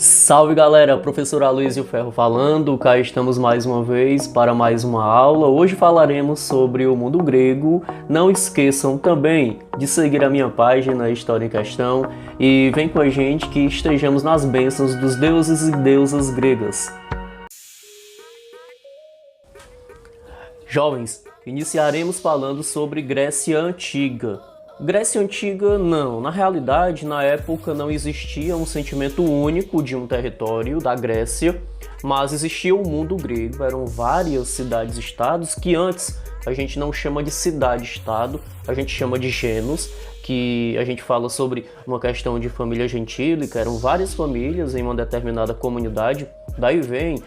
Salve galera, professor Aloysio Ferro falando, cá estamos mais uma vez para mais uma aula. Hoje falaremos sobre o mundo grego. Não esqueçam também de seguir a minha página História em Questão e vem com a gente que estejamos nas bênçãos dos deuses e deusas gregas. Jovens, iniciaremos falando sobre Grécia Antiga. Grécia Antiga não, na realidade, na época não existia um sentimento único de um território da Grécia, mas existia o mundo grego, eram várias cidades-estados que antes a gente não chama de cidade-estado, a gente chama de genus, que a gente fala sobre uma questão de família gentílica, eram várias famílias em uma determinada comunidade, daí vem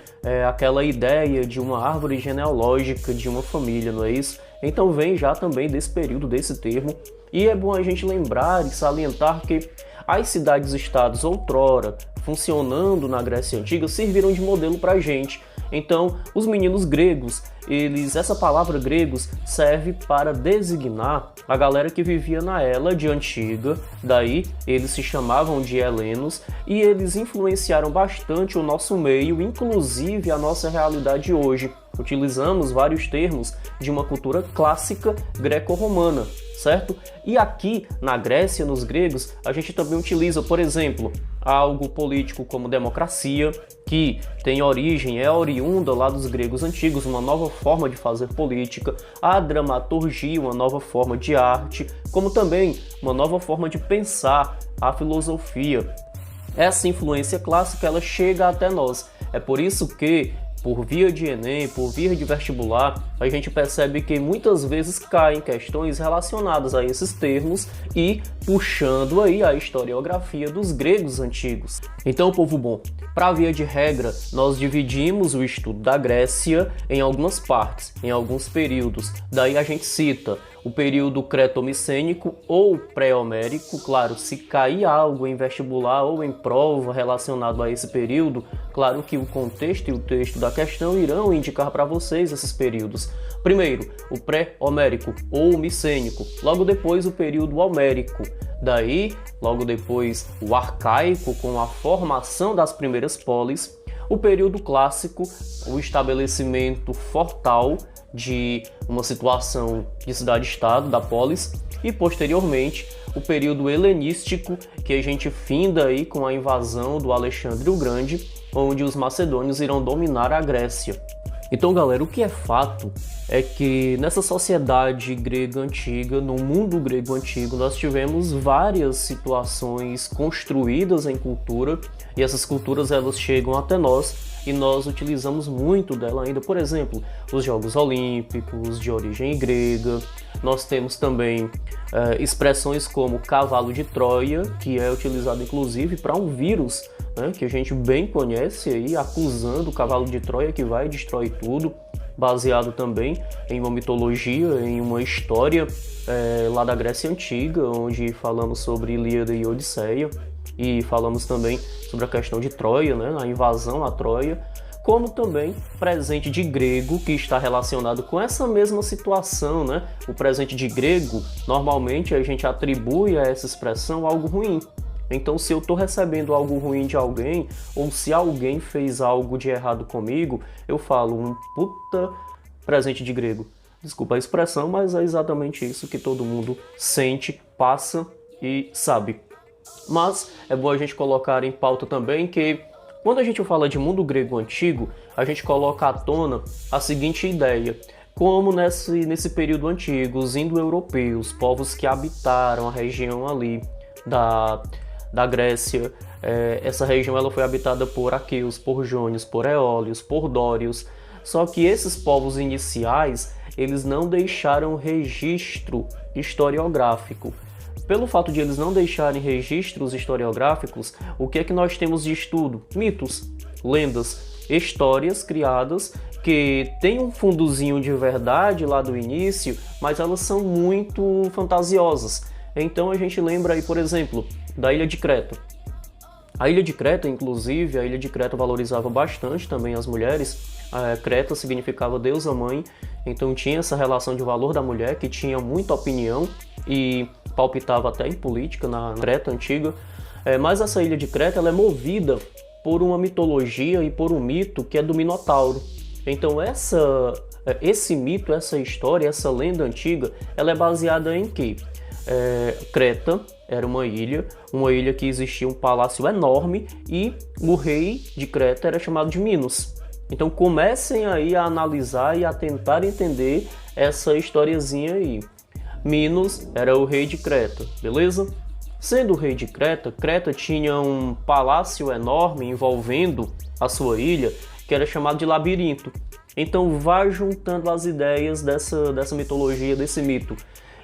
aquela ideia de uma árvore genealógica de uma família, não é isso? Então vem já também desse período, desse termo, e é bom a gente lembrar e salientar que as cidades-estados outrora, funcionando na Grécia Antiga, serviram de modelo para a gente. Então, os meninos gregos, essa palavra gregos serve para designar a galera que vivia na Hélade Antiga, daí eles se chamavam de helenos e eles influenciaram bastante o nosso meio, inclusive a nossa realidade hoje. Utilizamos vários termos de uma cultura clássica greco-romana, certo? E aqui na Grécia, nos gregos, a gente também utiliza, por exemplo, algo político como democracia, que tem origem, é oriunda lá dos gregos antigos, uma nova forma de fazer política, a dramaturgia, uma nova forma de arte, como também uma nova forma de pensar, a filosofia. Essa influência clássica, ela chega até nós. É por isso que, por via de Enem, por via de vestibular, a gente percebe que muitas vezes caem questões relacionadas a esses termos e puxando aí a historiografia dos gregos antigos. Então, povo bom, para via de regra, nós dividimos o estudo da Grécia em algumas partes, em alguns períodos. Daí a gente cita o período cretomicênico ou pré-homérico, claro, se cair algo em vestibular ou em prova relacionado a esse período, claro que o contexto e o texto da questão irão indicar para vocês esses períodos. Primeiro, o pré-homérico ou micênico, logo depois o período homérico, daí, logo depois o arcaico com a formação das primeiras polis, o período clássico, o estabelecimento fortal de uma situação de cidade-estado, da polis, e posteriormente o período helenístico, que a gente finda aí com a invasão do Alexandre o Grande, onde os macedônios irão dominar a Grécia. Então, galera, o que é fato é que nessa sociedade grega antiga, no mundo grego antigo, nós tivemos várias situações construídas em cultura, e essas culturas elas chegam até nós, e nós utilizamos muito dela ainda. Por exemplo, os Jogos Olímpicos de origem grega. Nós temos também expressões como cavalo de Troia, que é utilizado inclusive para um vírus, né, que a gente bem conhece aí, acusando o cavalo de Troia que vai destruir tudo, baseado também em uma mitologia, em uma história lá da Grécia Antiga, onde falamos sobre Ilíada e Odisseia. E falamos também sobre a questão de Troia, né, a invasão a Troia, como também presente de grego, que está relacionado com essa mesma situação, né? O presente de grego, normalmente a gente atribui a essa expressão algo ruim. Então, se eu estou recebendo algo ruim de alguém, ou se alguém fez algo de errado comigo, eu falo um puta presente de grego. Desculpa a expressão, mas é exatamente isso que todo mundo sente, passa e sabe. Mas é bom a gente colocar em pauta também que quando a gente fala de mundo grego antigo, a gente coloca à tona a seguinte ideia: como nesse período antigo, os indo-europeus, povos que habitaram a região ali da Grécia, essa região ela foi habitada por aqueus, por jônios, por eólios, por dórios. Só que esses povos iniciais, eles não deixaram registro historiográfico. Pelo fato de eles não deixarem registros historiográficos, o que é que nós temos de estudo? Mitos, lendas, histórias criadas que têm um fundozinho de verdade lá do início, mas elas são muito fantasiosas. Então a gente lembra aí, por exemplo, da Ilha de Creta. A Ilha de Creta, inclusive, a Ilha de Creta valorizava bastante também as mulheres. Creta significava deusa mãe, então tinha essa relação de valor da mulher, que tinha muita opinião e palpitava até em política na Creta antiga. Mas essa ilha de Creta ela é movida por uma mitologia e por um mito que é do Minotauro. Então esse mito, essa história, essa lenda antiga, ela é baseada em quê? Creta era uma ilha que existia um palácio enorme e o rei de Creta era chamado de Minos. Então comecem aí a analisar e a tentar entender essa historiazinha aí. Minos era o rei de Creta, beleza? Sendo o rei de Creta, Creta tinha um palácio enorme envolvendo a sua ilha, que era chamado de Labirinto. Então vá juntando as ideias dessa mitologia, desse mito.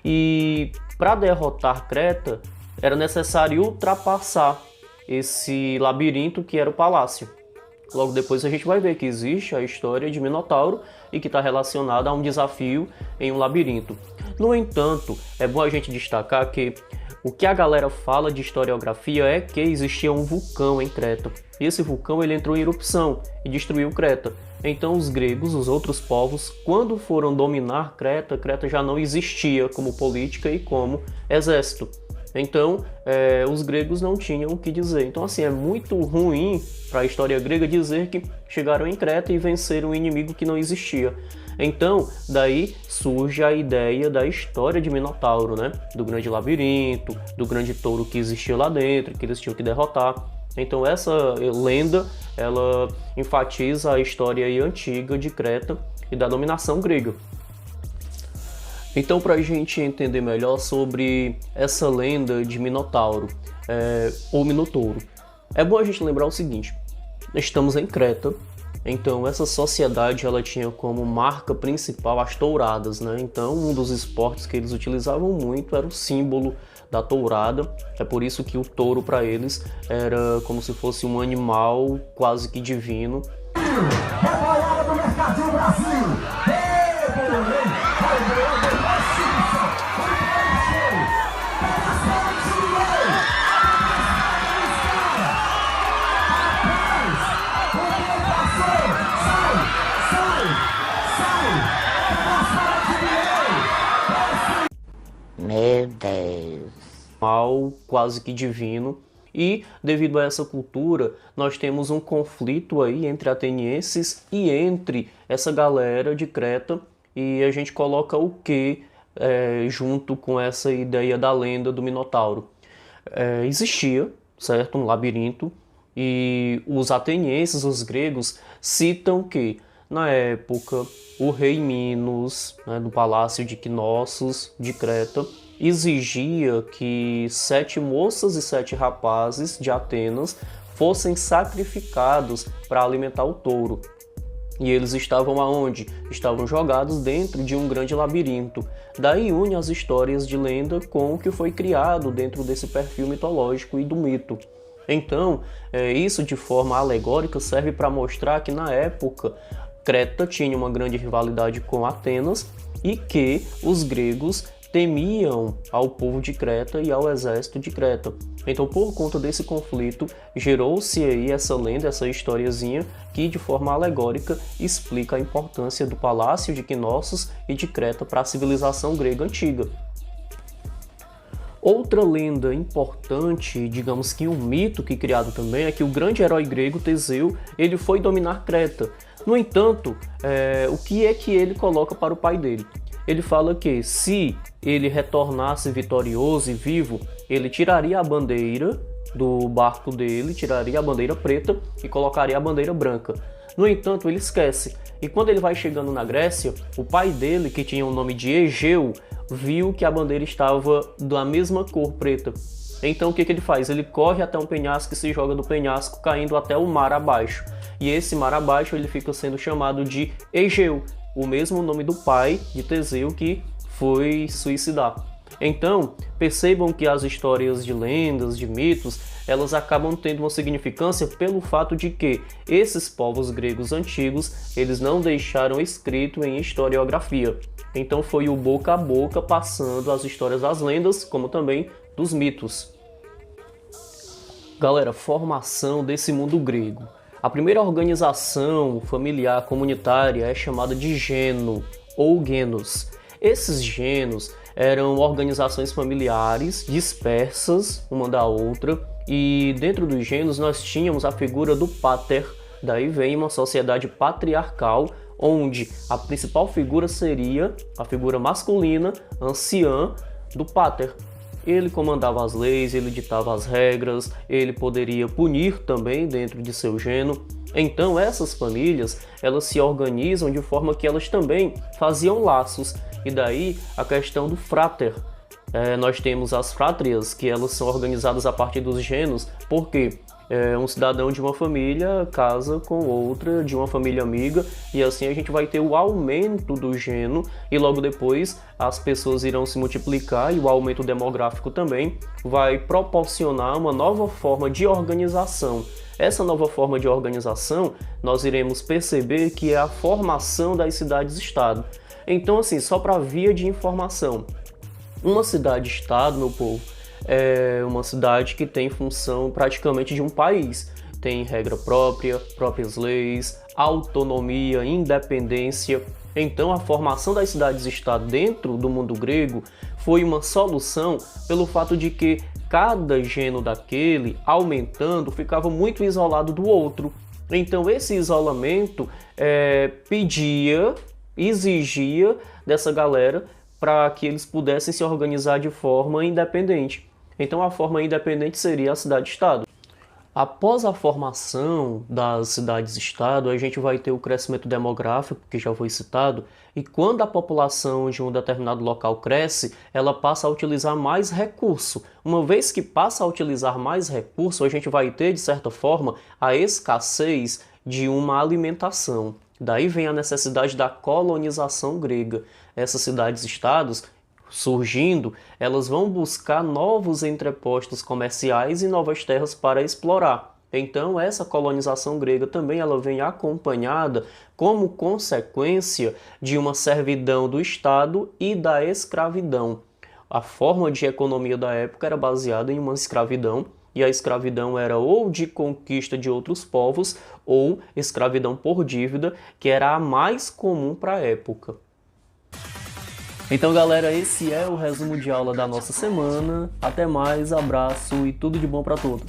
E para derrotar Creta, era necessário ultrapassar esse labirinto que era o palácio. Logo depois a gente vai ver que existe a história de Minotauro e que está relacionada a um desafio em um labirinto. No entanto, é bom a gente destacar que o que a galera fala de historiografia é que existia um vulcão em Creta. E esse vulcão ele entrou em erupção e destruiu Creta. Então os gregos, os outros povos, quando foram dominar Creta, Creta já não existia como política e como exército. Então os gregos não tinham o que dizer. Então assim, é muito ruim para a história grega dizer que chegaram em Creta e venceram um inimigo que não existia. Então, daí surge a ideia da história de Minotauro, né? Do grande labirinto, do grande touro que existia lá dentro, que eles tinham que derrotar. Então essa lenda, ela enfatiza a história aí antiga de Creta e da dominação grega. Então, para a gente entender melhor sobre essa lenda de Minotauro, ou Minotouro, é bom a gente lembrar o seguinte: estamos em Creta. Então essa sociedade ela tinha como marca principal as touradas, né? Então um dos esportes que eles utilizavam muito era o símbolo da tourada. É por isso que o touro para eles era como se fosse um animal quase que divino. Meu Deus. Mal quase que divino. E devido a essa cultura, nós temos um conflito aí entre atenienses e entre essa galera de Creta. E a gente coloca o que junto com essa ideia da lenda do Minotauro? Existia, certo, um labirinto, e os atenienses, os gregos, citam que na época, o rei Minos, né, do palácio de Knossos, de Creta, exigia que 7 moças e 7 rapazes de Atenas fossem sacrificados para alimentar o touro. E eles estavam aonde? Estavam jogados dentro de um grande labirinto. Daí une as histórias de lenda com o que foi criado dentro desse perfil mitológico e do mito. Então, isso de forma alegórica serve para mostrar que na época Creta tinha uma grande rivalidade com Atenas e que os gregos temiam ao povo de Creta e ao exército de Creta. Então, por conta desse conflito, gerou-se aí essa lenda, essa historiazinha que de forma alegórica explica a importância do palácio de Knossos e de Creta para a civilização grega antiga. Outra lenda importante, digamos que um mito que criado também, é que o grande herói grego Teseu, ele foi dominar Creta. No entanto, o que é que ele coloca para o pai dele? Ele fala que se ele retornasse vitorioso e vivo, ele tiraria a bandeira do barco dele, tiraria a bandeira preta e colocaria a bandeira branca. No entanto, ele esquece. E quando ele vai chegando na Grécia, o pai dele, que tinha o nome de Egeu, viu que a bandeira estava da mesma cor preta. Então o que ele faz? Ele corre até um penhasco e se joga do penhasco, caindo até o mar abaixo. E esse mar abaixo ele fica sendo chamado de Egeu, o mesmo nome do pai de Teseu que foi suicidar. Então, percebam que as histórias de lendas, de mitos, elas acabam tendo uma significância pelo fato de que esses povos gregos antigos, eles não deixaram escrito em historiografia. Então foi o boca a boca passando as histórias das lendas, como também dos mitos. Galera, formação desse mundo grego. A primeira organização familiar comunitária é chamada de geno ou genos. Esses genos eram organizações familiares dispersas uma da outra, e dentro dos gêneros nós tínhamos a figura do pater. Daí vem uma sociedade patriarcal, onde a principal figura seria a figura masculina, anciã, do pater. Ele comandava as leis, ele ditava as regras, ele poderia punir também dentro de seu gênero. Então essas famílias, elas se organizam de forma que elas também faziam laços. E daí a questão do frater. Nós temos as frátrias, que elas são organizadas a partir dos gêneros, porque um cidadão de uma família casa com outra de uma família amiga, e assim a gente vai ter o aumento do gênero, e logo depois as pessoas irão se multiplicar, e o aumento demográfico também vai proporcionar uma nova forma de organização. Essa nova forma de organização nós iremos perceber que é a formação das cidades-estado. Então, assim, só para via de informação, uma cidade-estado, meu povo, é uma cidade que tem função praticamente de um país. Tem regra própria, próprias leis, autonomia, independência. Então a formação das cidades-estado dentro do mundo grego foi uma solução pelo fato de que cada gênero daquele, aumentando, ficava muito isolado do outro. Então esse isolamento exigia dessa galera para que eles pudessem se organizar de forma independente. Então a forma independente seria a cidade-estado. Após a formação das cidades-estado, a gente vai ter o crescimento demográfico, que já foi citado, e quando a população de um determinado local cresce, ela passa a utilizar mais recurso. Uma vez que passa a utilizar mais recurso, a gente vai ter, de certa forma, a escassez de uma alimentação. Daí vem a necessidade da colonização grega. Essas cidades-estados surgindo, elas vão buscar novos entrepostos comerciais e novas terras para explorar. Então essa colonização grega também ela vem acompanhada como consequência de uma servidão do Estado e da escravidão. A forma de economia da época era baseada em uma escravidão, e a escravidão era ou de conquista de outros povos ou escravidão por dívida, que era a mais comum para a época. Então, galera, esse é o resumo de aula da nossa semana. Até mais, abraço e tudo de bom para todos.